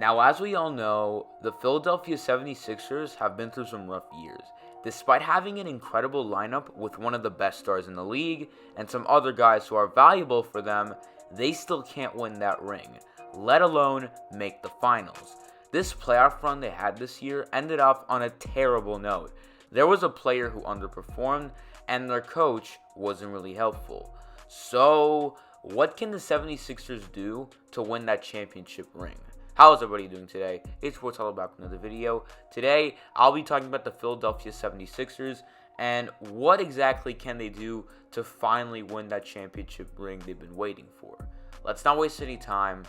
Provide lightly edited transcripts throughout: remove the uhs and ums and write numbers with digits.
Now, as we all know, the Philadelphia 76ers have been through some rough years. Despite having an incredible lineup with one of the best stars in the league and some other guys who are valuable for them, they still can't win that ring, let alone make the finals. This playoff run they had this year ended off on a terrible note. There was a player who underperformed, and their coach wasn't really helpful. So, what can the 76ers do to win that championship ring? How's everybody doing today? It's Untitled back with another video. Today, I'll be talking about the Philadelphia 76ers and what exactly can they do to finally win that championship ring they've been waiting for. Let's not waste any time,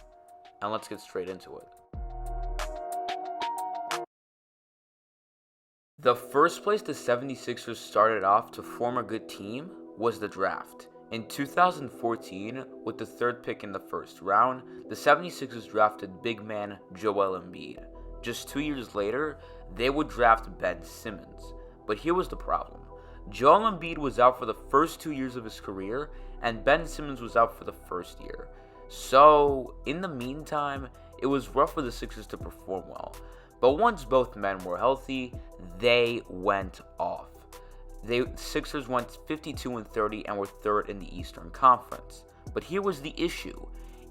and let's get straight into it. The first place the 76ers started off to form a good team was the draft. In 2014, with the third pick in the first round, the 76ers drafted big man Joel Embiid. Just 2 years later, they would draft Ben Simmons. But here was the problem. Joel Embiid was out for the first 2 years of his career, and Ben Simmons was out for the first year. So, in the meantime, it was rough for the Sixers to perform well. But once both men were healthy, they went off. The Sixers went 52-30 and were third in the Eastern Conference. But here was the issue.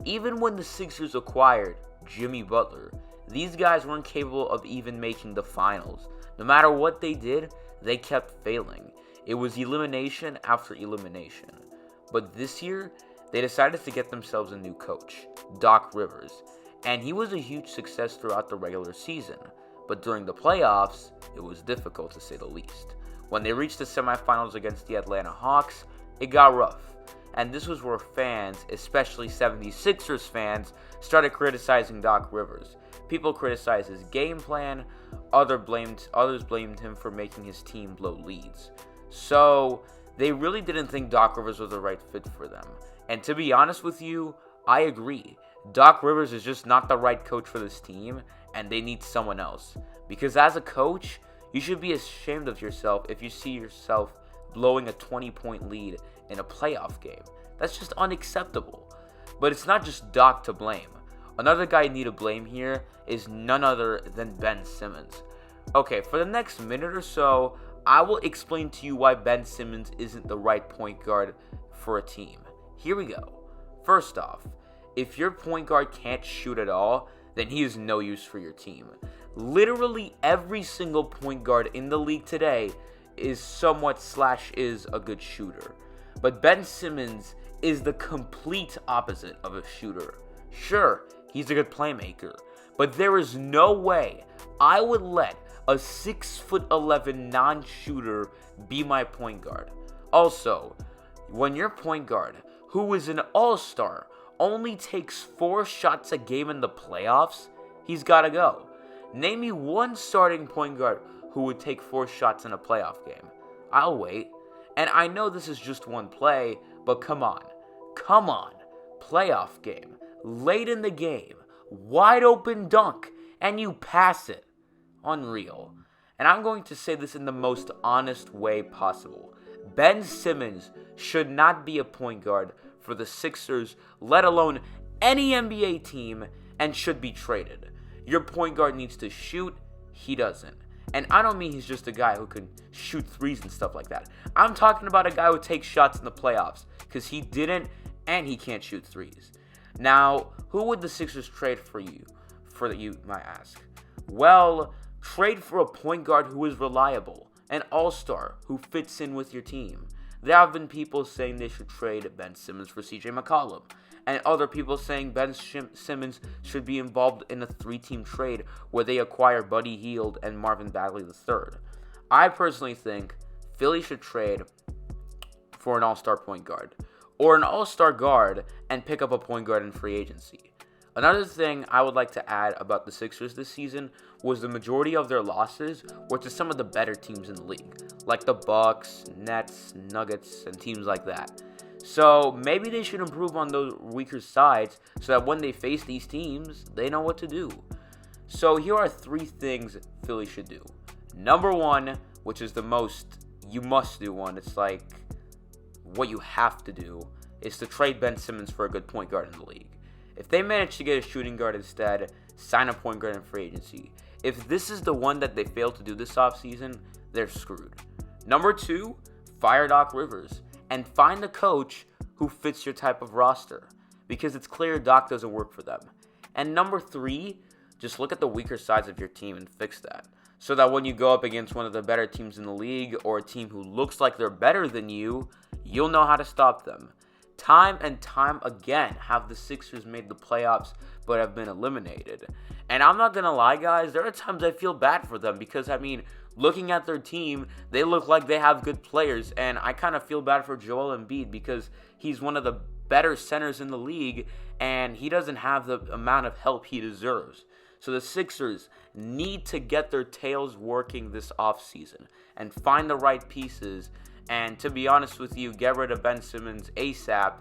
Even when the Sixers acquired Jimmy Butler, these guys weren't capable of even making the finals. No matter what they did, they kept failing. It was elimination after elimination. But this year, they decided to get themselves a new coach, Doc Rivers. And he was a huge success throughout the regular season. But during the playoffs, it was difficult to say the least. When they reached the semifinals against the Atlanta Hawks, it got rough. And this was where fans, especially 76ers fans, started criticizing Doc Rivers. People criticized his game plan, others blamed him for making his team blow leads. So, they really didn't think Doc Rivers was the right fit for them. And to be honest with you, I agree. Doc Rivers is just not the right coach for this team, and they need someone else. Because as a coach, you should be ashamed of yourself if you see yourself blowing a 20-point lead in a playoff game. That's just unacceptable. But it's not just Doc to blame. Another guy you need to blame here is none other than Ben Simmons. Okay, for the next minute or so, I will explain to you why Ben Simmons isn't the right point guard for a team. Here we go. First off, if your point guard can't shoot at all, then he is no use for your team. Literally every single point guard in the league today is a good shooter. But Ben Simmons is the complete opposite of a shooter. Sure, he's a good playmaker, but there is no way I would let a 6'11" non-shooter be my point guard. Also, when your point guard, who is an all-star, only takes 4 shots a game in the playoffs, he's gotta go. Name me one starting point guard who would take 4 shots in a playoff game. I'll wait. And I know this is just one play, but come on. Playoff game, late in the game, wide open dunk, and you pass it. Unreal. And I'm going to say this in the most honest way possible. Ben Simmons should not be a point guard for the Sixers, let alone any NBA team, and should be traded. Your point guard needs to shoot, he doesn't. And I don't mean he's just a guy who can shoot threes and stuff like that. I'm talking about a guy who takes shots in the playoffs, because he didn't, and he can't shoot threes. Now, who would the Sixers trade for you might ask? Well, trade for a point guard who is reliable, an all-star who fits in with your team. There have been people saying they should trade Ben Simmons for CJ McCollum, and other people saying Ben Simmons should be involved in a 3-team trade where they acquire Buddy Hield and Marvin Bagley III. I personally think Philly should trade for an all-star point guard, or an all-star guard and pick up a point guard in free agency. Another thing I would like to add about the Sixers this season was the majority of their losses were to some of the better teams in the league, like the Bucks, Nets, Nuggets, and teams like that. So maybe they should improve on those weaker sides so that when they face these teams, they know what to do. So here are 3 things Philly should do. Number 1, which is the most you must do one, it's like what you have to do, is to trade Ben Simmons for a good point guard in the league. If they manage to get a shooting guard instead, sign a point guard in free agency. If this is the one that they fail to do this offseason, they're screwed. Number 2, fire Doc Rivers and find a coach who fits your type of roster, because it's clear Doc doesn't work for them. And number 3, just look at the weaker sides of your team and fix that, so that when you go up against one of the better teams in the league or a team who looks like they're better than you, you'll know how to stop them. Time and time again have the Sixers made the playoffs but have been eliminated. And I'm not going to lie, guys, there are times I feel bad for them because, looking at their team, they look like they have good players, and I kind of feel bad for Joel Embiid because he's one of the better centers in the league, and he doesn't have the amount of help he deserves. So the Sixers need to get their tails working this offseason and find the right pieces. And to be honest with you, get rid of Ben Simmons ASAP,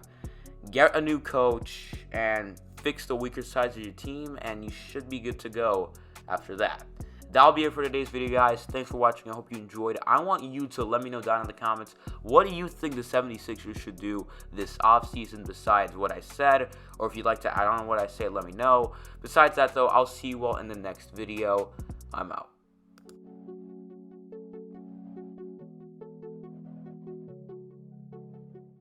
get a new coach, and fix the weaker sides of your team, and you should be good to go after that. That'll be it for today's video, guys. Thanks for watching. I hope you enjoyed. I want you to let me know down in the comments, what do you think the 76ers should do this offseason besides what I said? Or if you'd like to add on what I say, let me know. Besides that, though, I'll see you all in the next video. I'm out.